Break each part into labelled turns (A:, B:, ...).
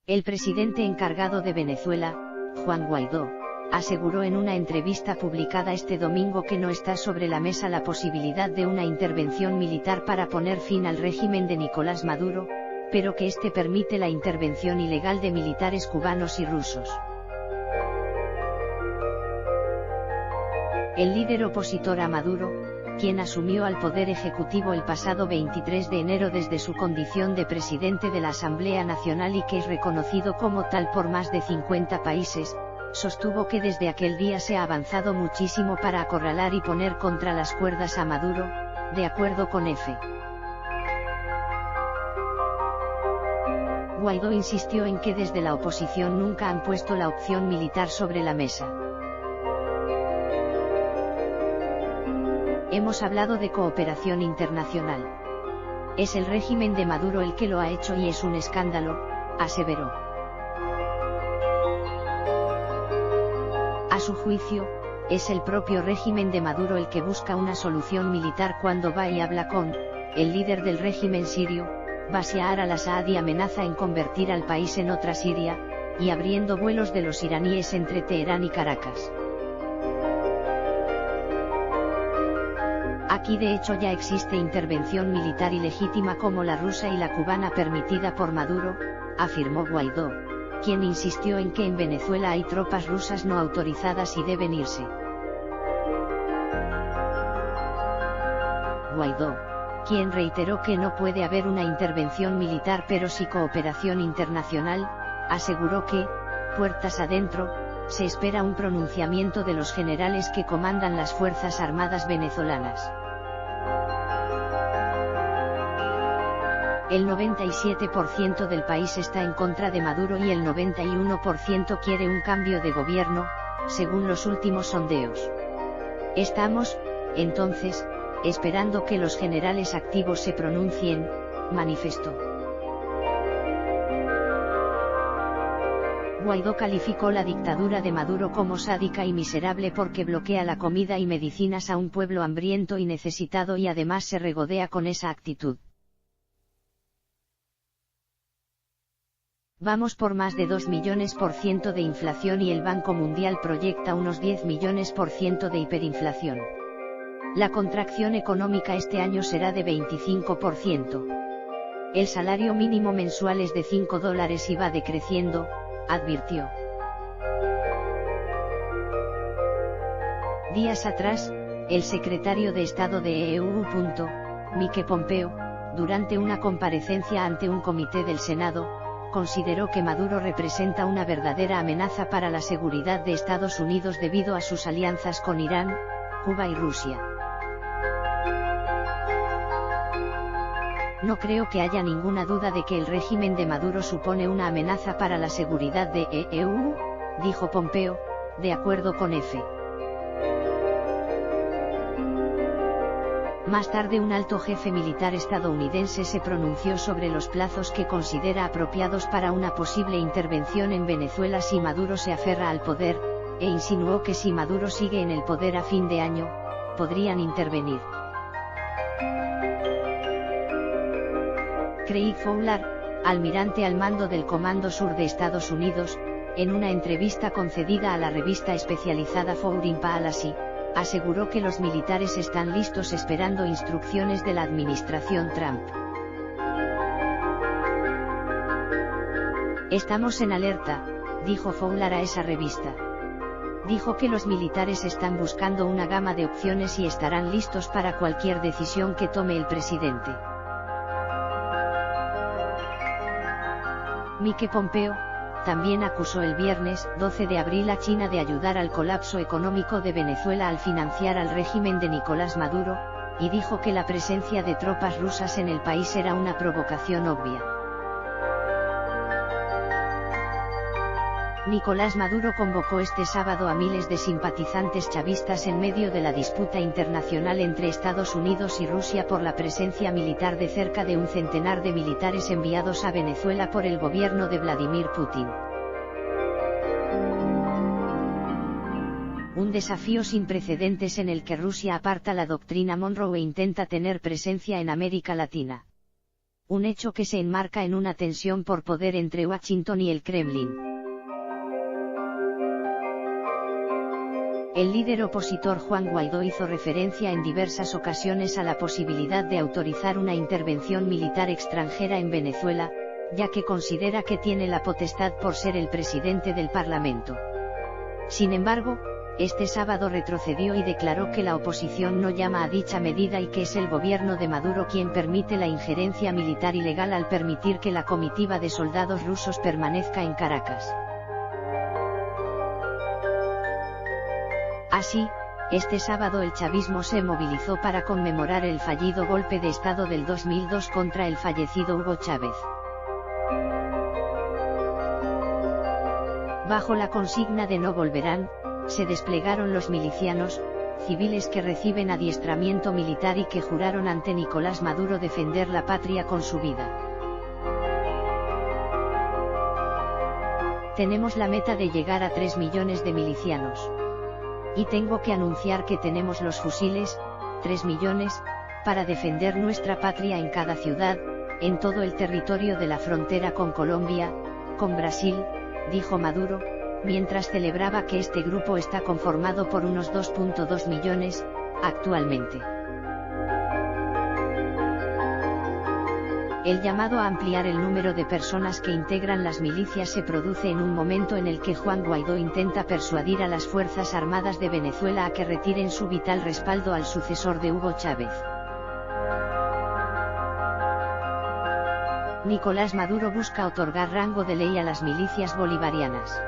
A: El presidente encargado de Venezuela, Juan Guaidó, aseguró en una entrevista publicada este domingo que no está sobre la mesa la posibilidad de una intervención militar para poner fin al régimen de Nicolás Maduro, pero que este permite la intervención ilegal de militares cubanos y rusos. El líder opositor a Maduro, quien asumió al poder ejecutivo el pasado 23 de enero desde su condición de presidente de la Asamblea Nacional y que es reconocido como tal por más de 50 países, sostuvo que desde aquel día se ha avanzado muchísimo para acorralar y poner contra las cuerdas a Maduro, de acuerdo con EFE. Guaidó insistió en que desde la oposición nunca han puesto la opción militar sobre la mesa. Hemos hablado de cooperación internacional. Es el régimen de Maduro el que lo ha hecho y es un escándalo, aseveró. A su juicio, es el propio régimen de Maduro el que busca una solución militar cuando va y habla con el líder del régimen sirio, Bashar al-Assad, y amenaza en convertir al país en otra Siria, y abriendo vuelos de los iraníes entre Teherán y Caracas. Aquí de hecho ya existe intervención militar ilegítima como la rusa y la cubana permitida por Maduro, afirmó Guaidó, quien insistió en que en Venezuela hay tropas rusas no autorizadas y deben irse. Guaidó, quien reiteró que no puede haber una intervención militar pero sí cooperación internacional, aseguró que, puertas adentro, se espera un pronunciamiento de los generales que comandan las Fuerzas Armadas venezolanas. El 97% del país está en contra de Maduro y el 91% quiere un cambio de gobierno, según los últimos sondeos. Estamos, entonces, esperando que los generales activos se pronuncien, manifestó. Guaidó calificó la dictadura de Maduro como sádica y miserable porque bloquea la comida y medicinas a un pueblo hambriento y necesitado y además se regodea con esa actitud. Vamos por más de 2 millones% de inflación y el Banco Mundial proyecta unos 10 millones% de hiperinflación. La contracción económica este año será de 25%. El salario mínimo mensual es de $5 y va decreciendo, advirtió. Días atrás, el secretario de Estado de EU. Mike Pompeo, durante una comparecencia ante un comité del Senado, consideró que Maduro representa una verdadera amenaza para la seguridad de Estados Unidos debido a sus alianzas con Irán, Cuba y Rusia. No creo que haya ninguna duda de que el régimen de Maduro supone una amenaza para la seguridad de EU, dijo Pompeo, de acuerdo con EFE. Más tarde un alto jefe militar estadounidense se pronunció sobre los plazos que considera apropiados para una posible intervención en Venezuela si Maduro se aferra al poder, e insinuó que si Maduro sigue en el poder a fin de año, podrían intervenir. Craig Fowler, almirante al mando del Comando Sur de Estados Unidos, en una entrevista concedida a la revista especializada Foreign Policy, aseguró que los militares están listos esperando instrucciones de la administración Trump. Estamos en alerta, dijo Fowler a esa revista. Dijo que los militares están buscando una gama de opciones y estarán listos para cualquier decisión que tome el presidente. Mike Pompeo también acusó el viernes, 12 de abril, a China de ayudar al colapso económico de Venezuela al financiar al régimen de Nicolás Maduro, y dijo que la presencia de tropas rusas en el país era una provocación obvia. Nicolás Maduro convocó este sábado a miles de simpatizantes chavistas en medio de la disputa internacional entre Estados Unidos y Rusia por la presencia militar de cerca de un centenar de militares enviados a Venezuela por el gobierno de Vladimir Putin. Un desafío sin precedentes en el que Rusia aparta la doctrina Monroe e intenta tener presencia en América Latina. un hecho que se enmarca en una tensión por poder entre Washington y el Kremlin. El líder opositor Juan Guaidó hizo referencia en diversas ocasiones a la posibilidad de autorizar una intervención militar extranjera en Venezuela, ya que considera que tiene la potestad por ser el presidente del Parlamento. Sin embargo, este sábado retrocedió y declaró que la oposición no llama a dicha medida y que es el gobierno de Maduro quien permite la injerencia militar ilegal al permitir que la comitiva de soldados rusos permanezca en Caracas. Así, este sábado el chavismo se movilizó para conmemorar el fallido golpe de Estado del 2002 contra el fallecido Hugo Chávez. Bajo la consigna de no volverán, se desplegaron los milicianos, civiles que reciben adiestramiento militar y que juraron ante Nicolás Maduro defender la patria con su vida. Tenemos la meta de llegar a 3 millones de milicianos. Y tengo que anunciar que tenemos los fusiles, 3 millones, para defender nuestra patria en cada ciudad, en todo el territorio de la frontera con Colombia, con Brasil, dijo Maduro, mientras celebraba que este grupo está conformado por unos 2.2 millones, actualmente. El llamado a ampliar el número de personas que integran las milicias se produce en un momento en el que Juan Guaidó intenta persuadir a las Fuerzas Armadas de Venezuela a que retiren su vital respaldo al sucesor de Hugo Chávez. Nicolás Maduro busca otorgar rango de ley a las milicias bolivarianas.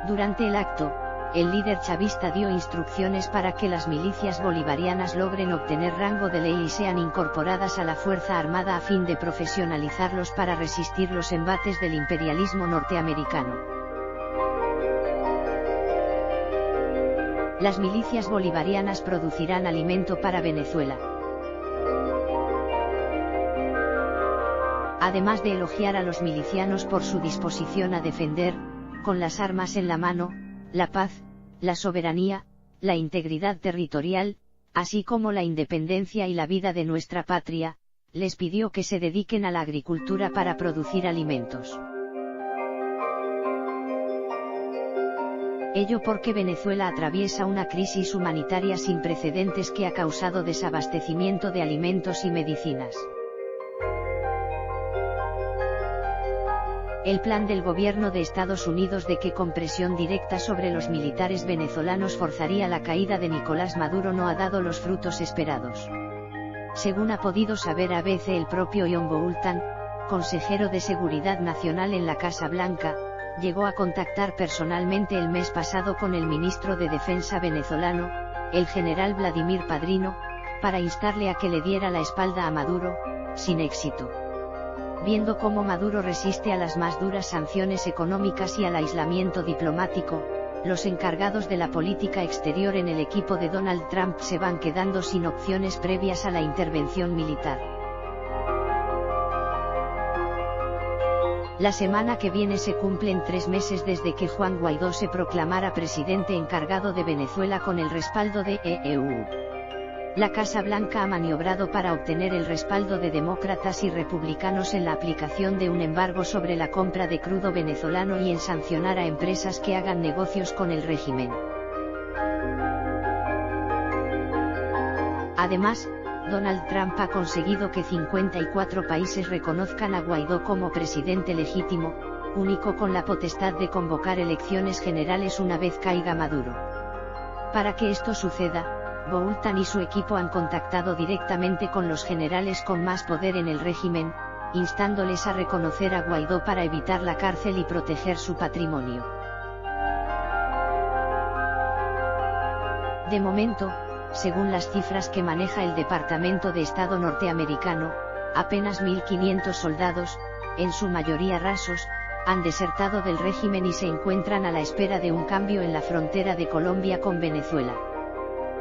A: Durante el acto, el líder chavista dio instrucciones para que las milicias bolivarianas logren obtener rango de ley y sean incorporadas a la Fuerza Armada a fin de profesionalizarlos para resistir los embates del imperialismo norteamericano. Las milicias bolivarianas producirán alimento para Venezuela. Además de elogiar a los milicianos por su disposición a defender, con las armas en la mano, la paz, la soberanía, la integridad territorial, así como la independencia y la vida de nuestra patria, les pidió que se dediquen a la agricultura para producir alimentos. Ello porque Venezuela atraviesa una crisis humanitaria sin precedentes que ha causado desabastecimiento de alimentos y medicinas. El plan del gobierno de Estados Unidos de que con presión directa sobre los militares venezolanos forzaría la caída de Nicolás Maduro no ha dado los frutos esperados. Según ha podido saber ABC el propio John Bolton, consejero de Seguridad Nacional en la Casa Blanca, llegó a contactar personalmente el mes pasado con el ministro de Defensa venezolano, el general Vladimir Padrino, para instarle a que le diera la espalda a Maduro, sin éxito. Viendo cómo Maduro resiste a las más duras sanciones económicas y al aislamiento diplomático, los encargados de la política exterior en el equipo de Donald Trump se van quedando sin opciones previas a la intervención militar. La semana que viene se cumplen 3 meses desde que Juan Guaidó se proclamara presidente encargado de Venezuela con el respaldo de EU. La Casa Blanca ha maniobrado para obtener el respaldo de demócratas y republicanos en la aplicación de un embargo sobre la compra de crudo venezolano y en sancionar a empresas que hagan negocios con el régimen. Además, Donald Trump ha conseguido que 54 países reconozcan a Guaidó como presidente legítimo, único con la potestad de convocar elecciones generales una vez caiga Maduro. Para que esto suceda, Bolton y su equipo han contactado directamente con los generales con más poder en el régimen, instándoles a reconocer a Guaidó para evitar la cárcel y proteger su patrimonio. De momento, según las cifras que maneja el Departamento de Estado norteamericano, apenas 1.500 soldados, en su mayoría rasos, han desertado del régimen y se encuentran a la espera de un cambio en la frontera de Colombia con Venezuela.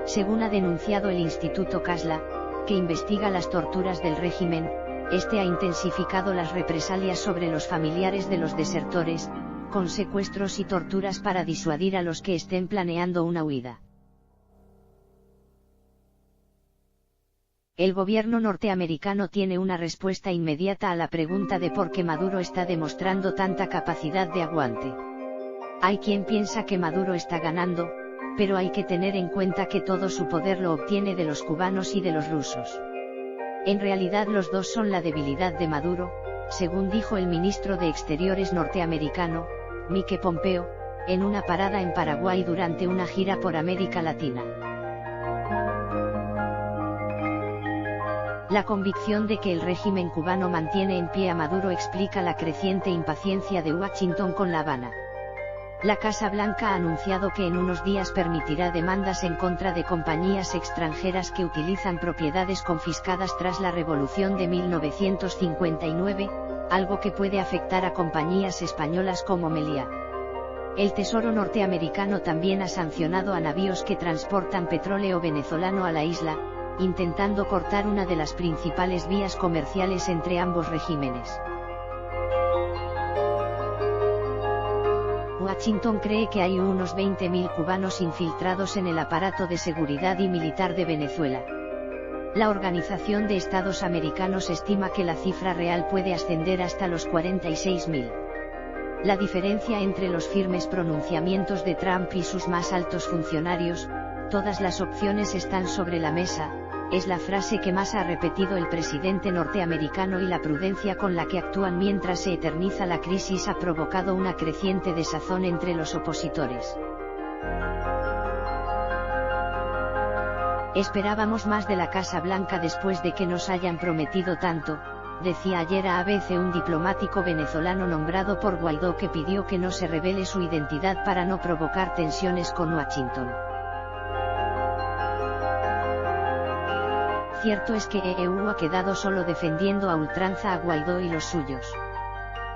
A: Según ha denunciado el Instituto Casla, que investiga las torturas del régimen, este ha intensificado las represalias sobre los familiares de los desertores, con secuestros y torturas para disuadir a los que estén planeando una huida. El gobierno norteamericano tiene una respuesta inmediata a la pregunta de por qué Maduro está demostrando tanta capacidad de aguante. Hay quien piensa que Maduro está ganando, pero hay que tener en cuenta que todo su poder lo obtiene de los cubanos y de los rusos. En realidad los dos son la debilidad de Maduro, según dijo el ministro de Exteriores norteamericano, Mike Pompeo, en una parada en Paraguay durante una gira por América Latina. La convicción de que el régimen cubano mantiene en pie a Maduro explica la creciente impaciencia de Washington con La Habana. La Casa Blanca ha anunciado que en unos días permitirá demandas en contra de compañías extranjeras que utilizan propiedades confiscadas tras la Revolución de 1959, algo que puede afectar a compañías españolas como Meliá. El Tesoro norteamericano también ha sancionado a navíos que transportan petróleo venezolano a la isla, intentando cortar una de las principales vías comerciales entre ambos regímenes. Washington cree que hay unos 20.000 cubanos infiltrados en el aparato de seguridad y militar de Venezuela. La Organización de Estados Americanos estima que la cifra real puede ascender hasta los 46.000. La diferencia entre los firmes pronunciamientos de Trump y sus más altos funcionarios, todas las opciones están sobre la mesa, es la frase que más ha repetido el presidente norteamericano, y la prudencia con la que actúan mientras se eterniza la crisis ha provocado una creciente desazón entre los opositores. Esperábamos más de la Casa Blanca después de que nos hayan prometido tanto, decía ayer a ABC un diplomático venezolano nombrado por Guaidó que pidió que no se revele su identidad para no provocar tensiones con Washington. Cierto es que EU ha quedado solo defendiendo a ultranza a Guaidó y los suyos.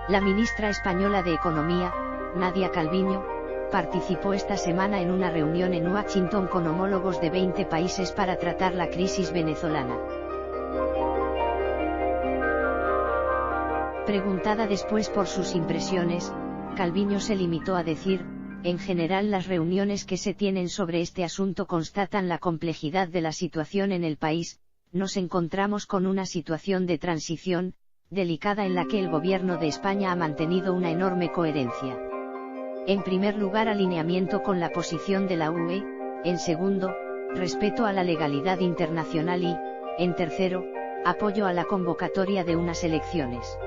A: La ministra española de Economía, Nadia Calviño, participó esta semana en una reunión en Washington con homólogos de 20 países para tratar la crisis venezolana. Preguntada después por sus impresiones, Calviño se limitó a decir: en general las reuniones que se tienen sobre este asunto constatan la complejidad de la situación en el país. Nos encontramos con una situación de transición, delicada, en la que el gobierno de España ha mantenido una enorme coherencia. En primer lugar, alineamiento con la posición de la UE, en segundo, respeto a la legalidad internacional y, en tercero, apoyo a la convocatoria de unas elecciones.